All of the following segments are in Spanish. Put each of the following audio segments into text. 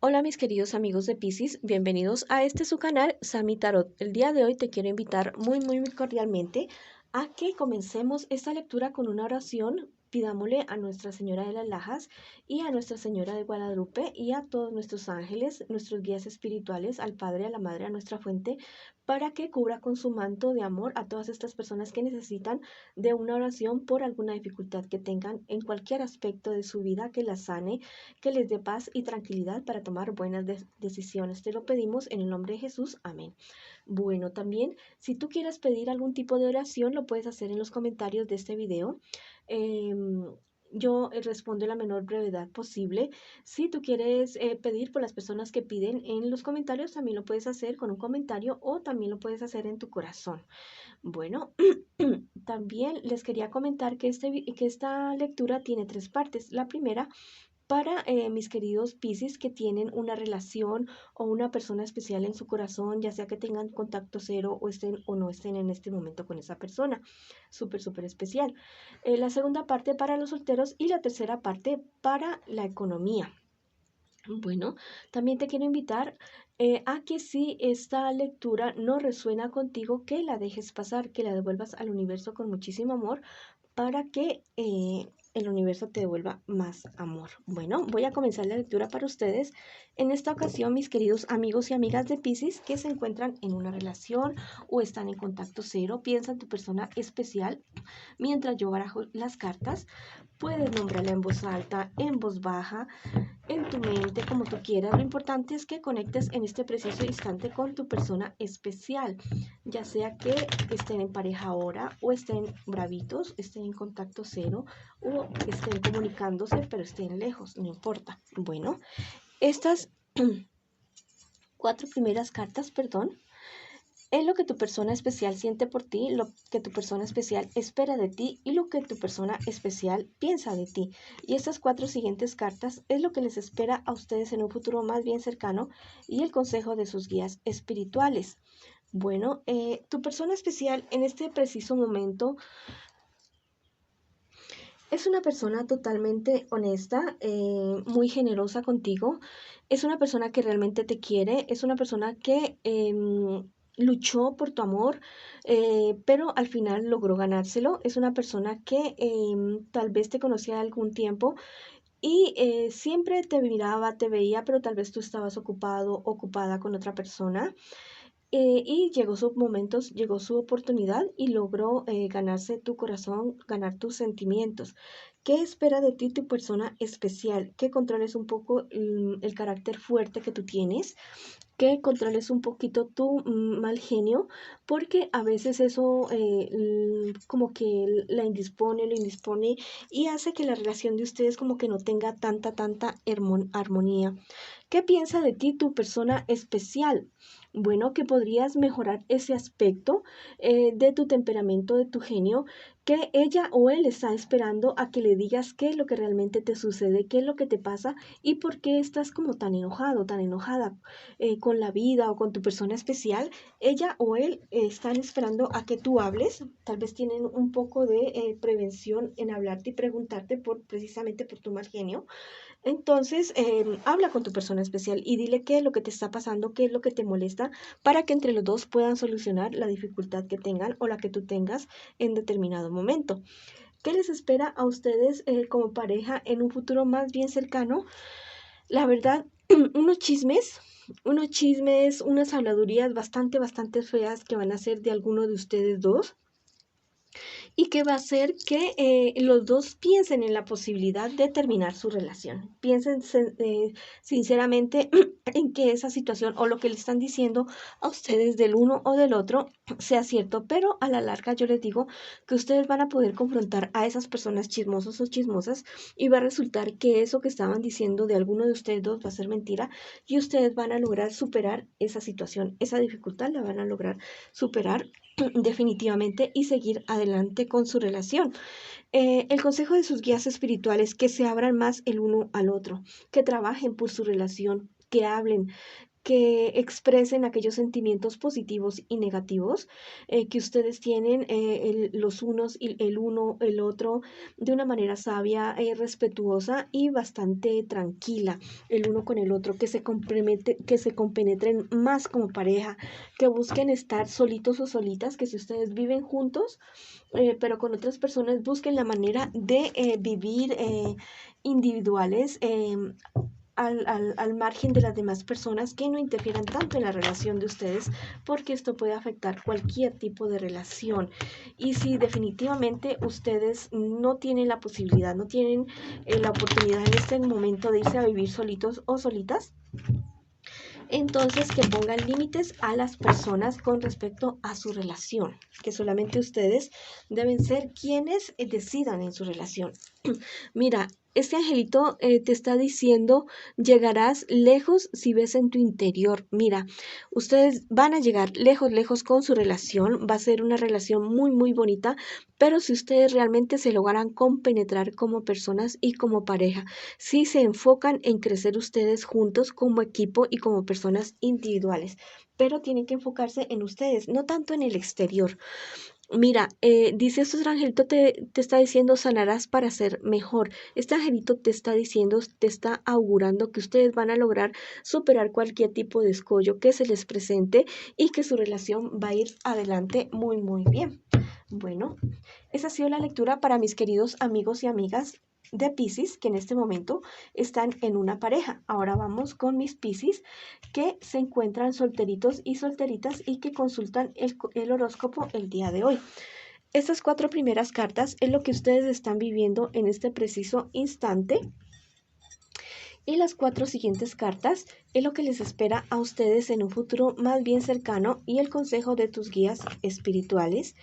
Hola mis queridos amigos de Piscis, bienvenidos a su canal Sami Tarot. El día de hoy te quiero invitar muy cordialmente a que comencemos esta lectura con una oración. Pidámosle a Nuestra Señora de las Lajas y a Nuestra Señora de Guadalupe y a todos nuestros ángeles, nuestros guías espirituales, al Padre, a la Madre, a nuestra fuente, para que cubra con su manto de amor a todas estas personas que necesitan de una oración por alguna dificultad que tengan en cualquier aspecto de su vida, que la sane, que les dé paz y tranquilidad para tomar buenas decisiones. Te lo pedimos en el nombre de Jesús. Amén. Bueno, también si tú quieres pedir algún tipo de oración, lo puedes hacer en los comentarios de este video. Yo respondo en la menor brevedad posible. Si tú quieres pedir por las personas que piden en los comentarios, también lo puedes hacer con un comentario o también lo puedes hacer en tu corazón. Bueno, también les quería comentar que esta lectura tiene tres partes. La primera para mis queridos Piscis que tienen una relación o una persona especial en su corazón, ya sea que tengan contacto cero o estén o no estén en este momento con esa persona, súper especial. La segunda parte para los solteros y la tercera parte para la economía. Bueno, también te quiero invitar a que si esta lectura no resuena contigo, que la dejes pasar, que la devuelvas al universo con muchísimo amor para que el universo te devuelva más amor. Bueno, voy a comenzar la lectura para ustedes. En esta ocasión, mis queridos amigos y amigas de Piscis que se encuentran en una relación o están en contacto cero, piensa en tu persona especial. Mientras yo barajo las cartas, puedes nombrarla en voz alta, en voz baja, en tu mente, como tú quieras. Lo importante es que conectes en este preciso instante con tu persona especial, ya sea que estén en pareja ahora o estén bravitos, estén en contacto cero o estén comunicándose pero estén lejos, no importa. Bueno, estas cuatro primeras cartas, perdón, es lo que tu persona especial siente por ti, lo que tu persona especial espera de ti y lo que tu persona especial piensa de ti. Y estas cuatro siguientes cartas es lo que les espera a ustedes en un futuro más bien cercano y el consejo de sus guías espirituales. Bueno, tu persona especial en este preciso momento es una persona totalmente honesta, muy generosa contigo. Es una persona que realmente te quiere. Es una persona que luchó por tu amor, pero al final logró ganárselo. Es una persona que tal vez te conocía algún tiempo y siempre te miraba, te veía, pero tal vez tú estabas ocupado, ocupada con otra persona. Y llegó su momento, llegó su oportunidad y logró ganarse tu corazón, ganar tus sentimientos. ¿Qué espera de ti tu persona especial? Que controles un poco el carácter fuerte que tú tienes, que controles un poquito tu mal genio, porque a veces eso como que la indispone, lo indispone y hace que la relación de ustedes como que no tenga tanta armonía. ¿Qué piensa de ti tu persona especial? Bueno, que podrías mejorar ese aspecto de tu temperamento, de tu genio, que ella o él está esperando a que le digas qué es lo que realmente te sucede, qué es lo que te pasa y por qué estás como tan enojado, tan enojada con la vida o con tu persona especial. Ella o él están esperando a que tú hables, tal vez tienen un poco de prevención en hablarte y preguntarte precisamente por tu mal genio. Entonces, habla con tu persona especial y dile qué es lo que te está pasando, qué es lo que te molesta, para que entre los dos puedan solucionar la dificultad que tengan o la que tú tengas en determinado momento. ¿Qué les espera a ustedes como pareja en un futuro más bien cercano? La verdad, unos chismes, unas habladurías bastante feas que van a ser de alguno de ustedes dos y que va a hacer que los dos piensen en la posibilidad de terminar su relación. Piensen sinceramente en que esa situación o lo que le están diciendo a ustedes del uno o del otro sea cierto, pero a la larga yo les digo que ustedes van a poder confrontar a esas personas chismosos o chismosas y va a resultar que eso que estaban diciendo de alguno de ustedes dos va a ser mentira y ustedes van a lograr superar esa situación, esa dificultad la van a lograr superar definitivamente y seguir adelante con su relación. El consejo de sus guías espirituales, que se abran más el uno al otro, que trabajen por su relación, que hablen, que expresen aquellos sentimientos positivos y negativos que ustedes tienen los unos y el otro de una manera sabia, respetuosa y bastante tranquila, el uno con el otro, que se compenetren más como pareja, que busquen estar solitos o solitas, que si ustedes viven juntos, pero con otras personas, busquen la manera de vivir individuales. Al margen de las demás personas, que no interfieran tanto en la relación de ustedes, porque esto puede afectar cualquier tipo de relación. Y si definitivamente ustedes no tienen la posibilidad, no tienen la oportunidad en este momento de irse a vivir solitos o solitas, entonces que pongan límites a las personas con respecto a su relación, que solamente ustedes deben ser quienes decidan en su relación. Mira, este angelito te está diciendo, llegarás lejos si ves en tu interior. Mira, ustedes van a llegar lejos, lejos con su relación. Va a ser una relación muy, muy bonita, pero si ustedes realmente se logran compenetrar como personas y como pareja, si se enfocan en crecer ustedes juntos como equipo y como personas individuales, pero tienen que enfocarse en ustedes, no tanto en el exterior. Mira, dice este angelito te está diciendo sanarás para ser mejor. Este angelito te está diciendo, te está augurando que ustedes van a lograr superar cualquier tipo de escollo que se les presente y que su relación va a ir adelante muy, muy bien. Bueno, esa ha sido la lectura para mis queridos amigos y amigas de Piscis que en este momento están en una pareja. Ahora vamos con mis Piscis que se encuentran solteritos y solteritas y que consultan el horóscopo el día de hoy. Estas 4 primeras cartas es lo que ustedes están viviendo en este preciso instante. Y las 4 siguientes cartas es lo que les espera a ustedes en un futuro más bien cercano y el consejo de tus guías espirituales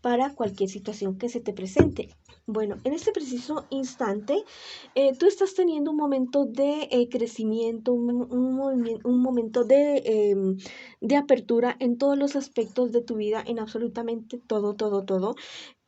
para cualquier situación que se te presente. Bueno, en este preciso instante, tú estás teniendo un momento de crecimiento, un momento de apertura en todos los aspectos de tu vida, en absolutamente todo, todo, todo.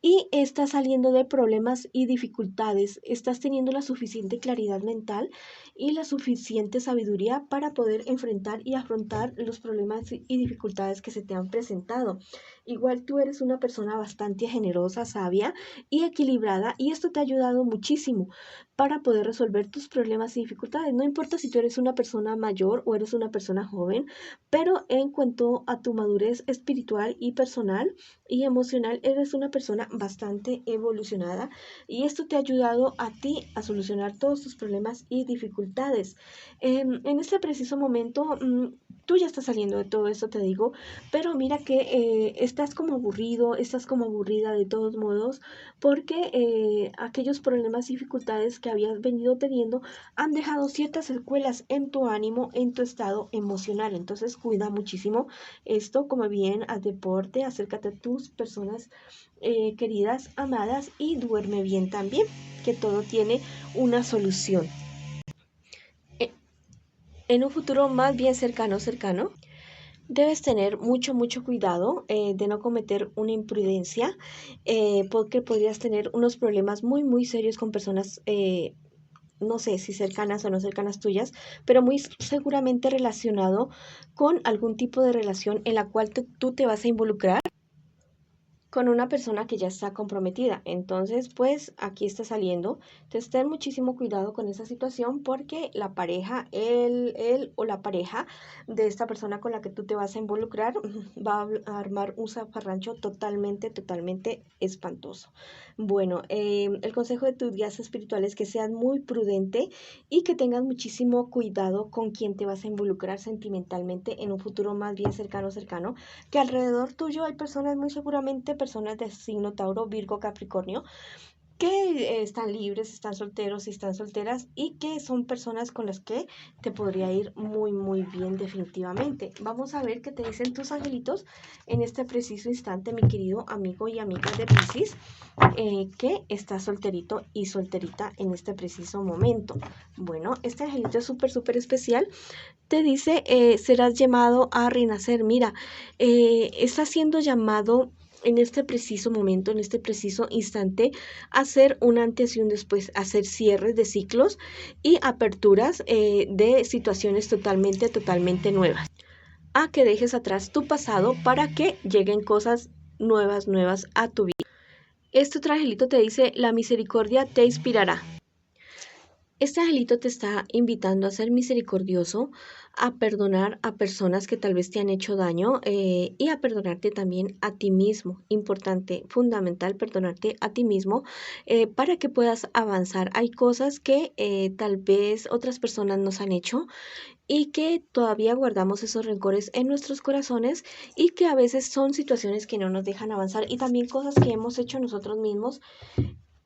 Y estás saliendo de problemas y dificultades, estás teniendo la suficiente claridad mental y la suficiente sabiduría para poder enfrentar y afrontar los problemas y dificultades que se te han presentado. Igual tú eres una persona bastante generosa, sabia y equilibrada, y esto te ha ayudado muchísimo para poder resolver tus problemas y dificultades. No importa si tú eres una persona mayor o eres una persona joven, pero en cuanto a tu madurez espiritual y personal y emocional, eres una persona bastante evolucionada, y esto te ha ayudado a ti a solucionar todos tus problemas y dificultades. En este preciso momento, tú ya estás saliendo de todo esto, te digo, pero mira que estás como aburrido, estás como aburrida de todos modos, porque aquellos problemas y dificultades que habías venido teniendo han dejado ciertas secuelas en tu ánimo, en tu estado emocional. Entonces cuida muchísimo esto, come bien, haz deporte, acércate a tus personas queridas, amadas, y duerme bien también, que todo tiene una solución. En un futuro más bien cercano, debes tener mucho, mucho cuidado de no cometer una imprudencia, porque podrías tener unos problemas muy, muy serios con personas, no sé si cercanas o no cercanas tuyas, pero muy seguramente relacionado con algún tipo de relación en la cual tú te vas a involucrar con una persona que ya está comprometida. Entonces, pues aquí está saliendo. Entonces, ten muchísimo cuidado con esa situación, porque la pareja, él o la pareja de esta persona con la que tú te vas a involucrar va a armar un zafarrancho totalmente, totalmente espantoso. Bueno, el consejo de tus guías espirituales es que seas muy prudente y que tengas muchísimo cuidado con quién te vas a involucrar sentimentalmente en un futuro más bien cercano, que alrededor tuyo hay personas, muy seguramente personas de signo Tauro, Virgo, Capricornio, que están libres, están solteros y están solteras, y que son personas con las que te podría ir muy, muy bien definitivamente. Vamos a ver qué te dicen tus angelitos en este preciso instante, mi querido amigo y amiga de Piscis, que está solterito y solterita en este preciso momento. Bueno, este angelito es súper, súper especial. Te dice, serás llamado a renacer. Mira, está siendo llamado en este preciso momento, en este preciso instante, hacer un antes y un después, hacer cierres de ciclos y aperturas de situaciones totalmente nuevas. A que dejes atrás tu pasado para que lleguen cosas nuevas a tu vida. Este otro angelito te dice, la misericordia te inspirará. Este angelito te está invitando a ser misericordioso, a perdonar a personas que tal vez te han hecho daño y a perdonarte también a ti mismo. Importante, fundamental, perdonarte a ti mismo para que puedas avanzar. Hay cosas que tal vez otras personas nos han hecho y que todavía guardamos esos rencores en nuestros corazones y que a veces son situaciones que no nos dejan avanzar y también cosas que hemos hecho nosotros mismos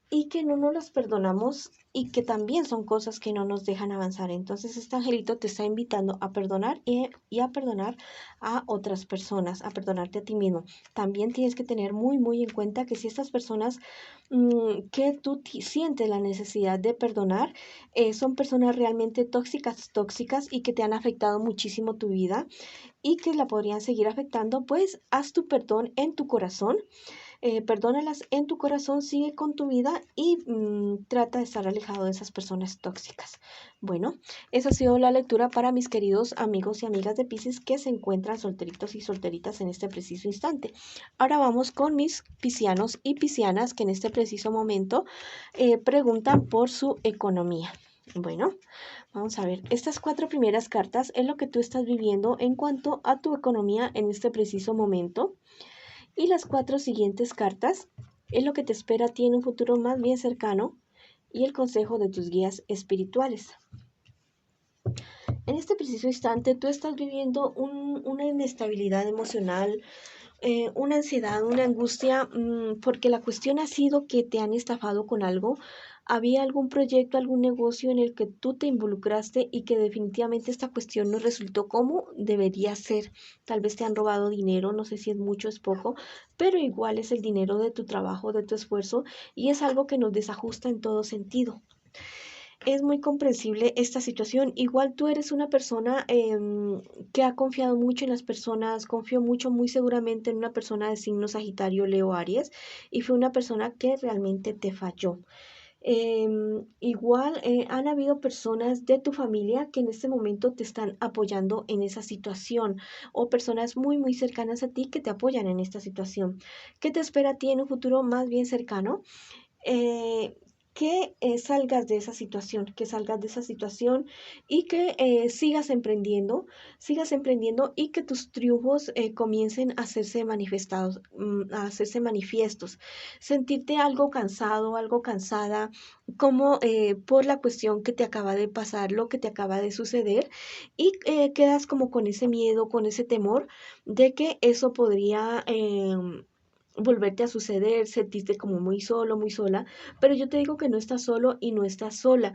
y que no nos las perdonamos y que también son cosas que no nos dejan avanzar. Entonces este angelito te está invitando a perdonar y a perdonar a otras personas, a perdonarte a ti mismo. También tienes que tener muy en cuenta que si estas personas que tú sientes la necesidad de perdonar, son personas realmente tóxicas y que te han afectado muchísimo tu vida y que la podrían seguir afectando, pues haz tu perdón en tu corazón, perdónalas en tu corazón, sigue con tu vida y trata de estar alejado de esas personas tóxicas. Bueno, esa ha sido la lectura para mis queridos amigos y amigas de Piscis que se encuentran solteritos y solteritas en este preciso instante. Ahora vamos con mis piscianos y piscianas que en este preciso momento preguntan por su economía. Bueno, vamos a ver, estas 4 primeras cartas es lo que tú estás viviendo en cuanto a tu economía en este preciso momento. Y las 4 siguientes cartas es lo que te espera a ti en un futuro más bien cercano y el consejo de tus guías espirituales. En este preciso instante tú estás viviendo una inestabilidad emocional, una ansiedad, una angustia, porque la cuestión ha sido que te han estafado con algo. Había algún proyecto, algún negocio en el que tú te involucraste y que definitivamente esta cuestión no resultó como debería ser. Tal vez te han robado dinero, no sé si es mucho o es poco, pero igual es el dinero de tu trabajo, de tu esfuerzo y es algo que nos desajusta en todo sentido. Es muy comprensible esta situación. Igual tú eres una persona que ha confiado mucho en las personas, confió mucho, muy seguramente en una persona de signo Sagitario, Leo, Aries, y fue una persona que realmente te falló. Igual han habido personas de tu familia que en este momento te están apoyando en esa situación o personas muy cercanas a ti que te apoyan en esta situación. ¿Qué te espera a ti en un futuro más bien cercano? eh, que salgas de esa situación, y que sigas emprendiendo y que tus triunfos comiencen a hacerse manifestados, a hacerse manifiestos, sentirte algo cansado, algo cansada, como por la cuestión que te acaba de pasar, lo que te acaba de suceder, y quedas como con ese miedo, con ese temor de que eso podría volverte a suceder, sentirte como muy solo, muy sola, pero yo te digo que no estás solo y no estás sola.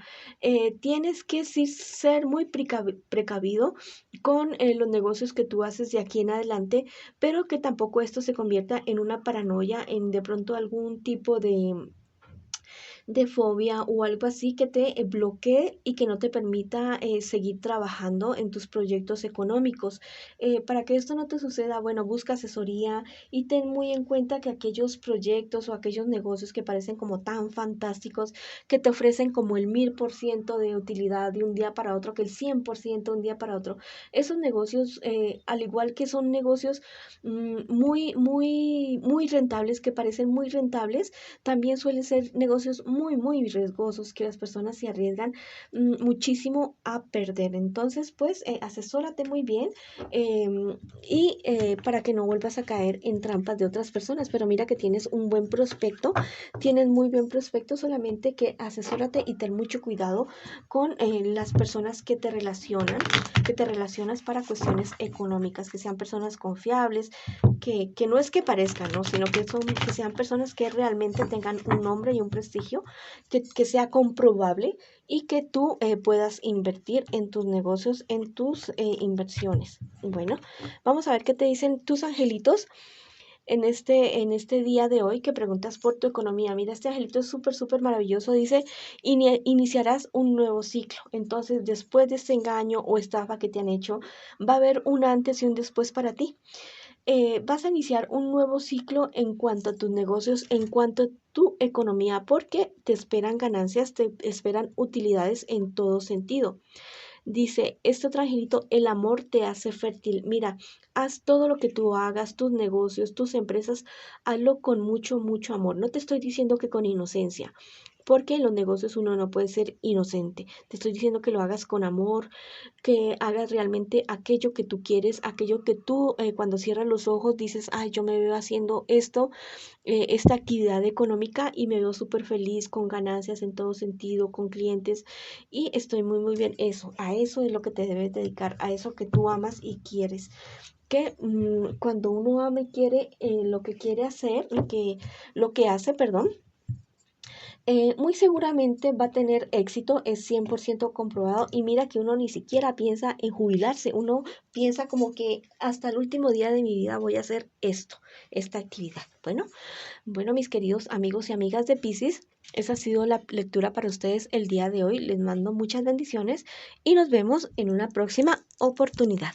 Tienes que sí ser muy precavido con los negocios que tú haces de aquí en adelante, pero que tampoco esto se convierta en una paranoia, en de pronto algún tipo de fobia o algo así que te bloquee y que no te permita seguir trabajando en tus proyectos económicos. Para que esto no te suceda, bueno, busca asesoría y ten muy en cuenta que aquellos proyectos o aquellos negocios que parecen como tan fantásticos, que te ofrecen como el 1000% de utilidad de un día para otro, que el 100% un día para otro, esos negocios, al igual que son negocios muy rentables, que parecen muy rentables, también suelen ser negocios muy riesgosos que las personas se arriesgan muchísimo a perder. Entonces, pues, asesórate muy bien y para que no vuelvas a caer en trampas de otras personas. Pero mira que tienes un buen prospecto, tienes muy buen prospecto, solamente que asesórate y ten mucho cuidado con las personas que te relacionas para cuestiones económicas, que sean personas confiables, que no es que parezcan, ¿no? Sino que sean personas que realmente tengan un nombre y un prestigio, que sea comprobable y que tú puedas invertir en tus negocios, en tus inversiones. Bueno, vamos a ver qué te dicen tus angelitos en este día de hoy que preguntas por tu economía. Mira, este angelito es súper maravilloso. Dice, iniciarás un nuevo ciclo. Entonces, después de este engaño o estafa que te han hecho, va a haber un antes y un después para ti. vas a iniciar un nuevo ciclo en cuanto a tus negocios, en cuanto a tu economía, porque te esperan ganancias, te esperan utilidades en todo sentido. Dice, este angelito, el amor te hace fértil. Mira, haz todo lo que tú hagas, tus negocios, tus empresas, hazlo con mucho, mucho amor. No te estoy diciendo que con inocencia, porque en los negocios uno no puede ser inocente. Te estoy diciendo que lo hagas con amor, que hagas realmente aquello que tú quieres, aquello que tú cuando cierras los ojos dices, ay, yo me veo haciendo esto, esta actividad económica y me veo súper feliz, con ganancias en todo sentido, con clientes y estoy muy, muy bien. Eso, a eso es lo que te debes dedicar, a eso que tú amas y quieres. Que cuando uno ama y quiere lo que quiere hacer, lo que hace, perdón, muy seguramente va a tener éxito, es 100% comprobado y mira que uno ni siquiera piensa en jubilarse, uno piensa como que hasta el último día de mi vida voy a hacer esto, esta actividad. Bueno, mis queridos amigos y amigas de Piscis, esa ha sido la lectura para ustedes el día de hoy. Les mando muchas bendiciones y nos vemos en una próxima oportunidad.